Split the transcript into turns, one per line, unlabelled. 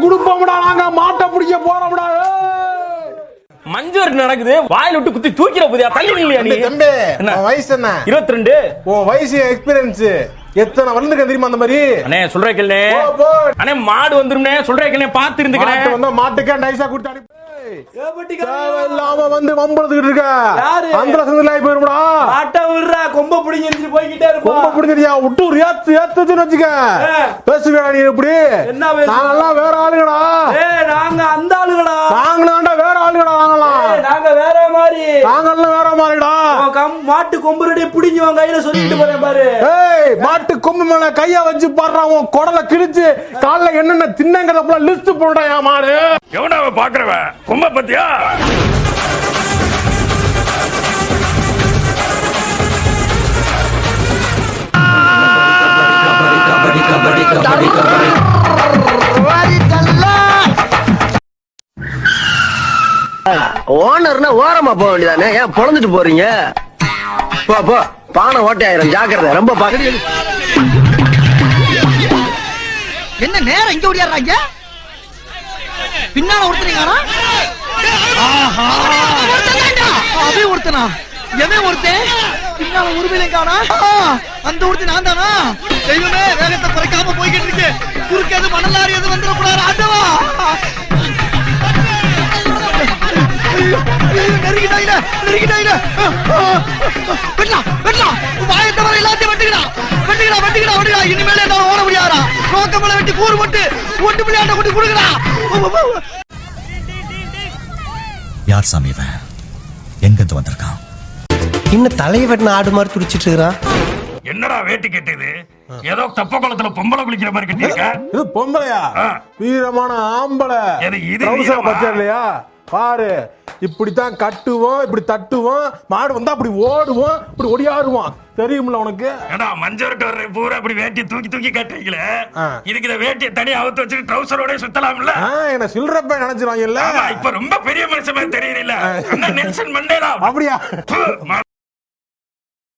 குடுப்பம்டா, நாங்க மாட்டை பிடிக்க போறோம்டா.
மஞ்சள் நடக்குது, வாயில விட்டு குத்தி தூக்கிற புதியா தள்ளி இல்லையா நீ?
தம்பி வயசு என்ன?
22.
உன் வயசு எக்ஸ்பீரியன்ஸ் எத்தனை வருதுக்கு தெரியுமா? அந்த மாதிரி
அண்ணே சொல்றேன் கேளு அண்ணே, மாடு வந்துரும்னே சொல்றேன் கேளு, பாத்து இருந்துக்கிறேன்.
மாட்டுக்கே நைஸா கொடுத்து அனுப்பி இல்லாம வந்து வம்பளத்துக்கிட்டு இருக்க. அந்த சந்தலாய் போயிருடா.
ஆட்ட விடுறா, கொம்ப பிடிங்கிட்டு போய்கிட்டே இருப்பா.
கொம்ப பிடிங்கிறியா? விட்டு ஏத்துன்னு வச்சுக்க. பேசுவியா நீ? எப்படி
என்ன
நாங்கெல்லாம் வேற ஆளுங்கடா.
நாங்க அந்த ஆளுங்கடா.
நாங்களாண்டா வேற ஆளுங்கடா.
நாங்க வேற மாதிரி.
நாங்கெல்லாம் வேற மாதிரிடா.
மாட்டு கொம்பு ரெடி பிடிங்கி உன் கையில சொல்லிட்டு போறேன் பாரு.
மாட்டு கொம்பு மேல கைய வச்சு பாடுறான். உன் குடலை கிழிச்சு காலைல என்னென்ன தின்னங்கிறத லிஸ்ட் போடுறா. என் மாடு
எவனாவ பாக்குறவன் கொம்ப பத்தியா?
ஓனர்னா ஓரமா போக வேண்டியதானே, ஏன் பொழந்துட்டு போறீங்க? போ போ, பானை ஓட்டை ஆயிரம், ஜாக்கிரதை. ரொம்ப பாக்குறது
என்ன நேரம் இங்க ஓடியாடுறாங்க? பின்னால ஒருத்தனீங்களா? அவன் ஒருத்தனா? எவன் ஒருத்தன்? பின்னால உருவிலை காணா? அந்த ஒருத்தன் நான் தானா? தெய்வமே, வேகத்தை குறைக்காம போய்கிட்டு இருக்கு. குறுக்கது மணலாரி எது வந்துடக்கூடாது. ஆண்டவா, இனிமேல ஓட முடியாதா? நோக்கமலை வெட்டி கூறு போட்டு ஒட்டு பிள்ளையாண்ட கொண்டு கொடுக்குறா.
யார் சாமி இவன்? எங்கிருந்து வந்திருக்கான்?
இன்னும் தலையை வெட்டின ஆடு மாதிரி துடிச்சிட்டு இருக்கிறான்.
என்னடா வேட்டி கட்டுது? ஏதோ தப்ப குளத்துல பொம்பளை குளிக்கிற மாதிரி கட்டிருக்க.
இது பொம்பளையா? வீரமான ஆம்பளை. பச்சை இல்லையா? பாரு, இப்படித்தான் கட்டுவோம், இப்படி தட்டுவோம். மாடு வந்தா அப்படி ஓடுவோம், இப்படி ஒடியாடுவோம். தெரியும்ல உனக்கு?
ஏடா மஞ்சள் வர்ற பூரா அப்படி வேட்டி தூக்கி தூக்கி கட்டுறீங்களே, இதுக்கு இந்த வேட்டியை தனியா அவுத்து வச்சுட்டு ட்ரவுசரோட சுத்தலாம்ல?
என்ன சில்றப்ப நினைச்சிருவாங்கல்ல.
இப்ப ரொம்ப பெரிய மனுஷன் தெரியல. நெல்சன் மண்டேலா
அப்படியா?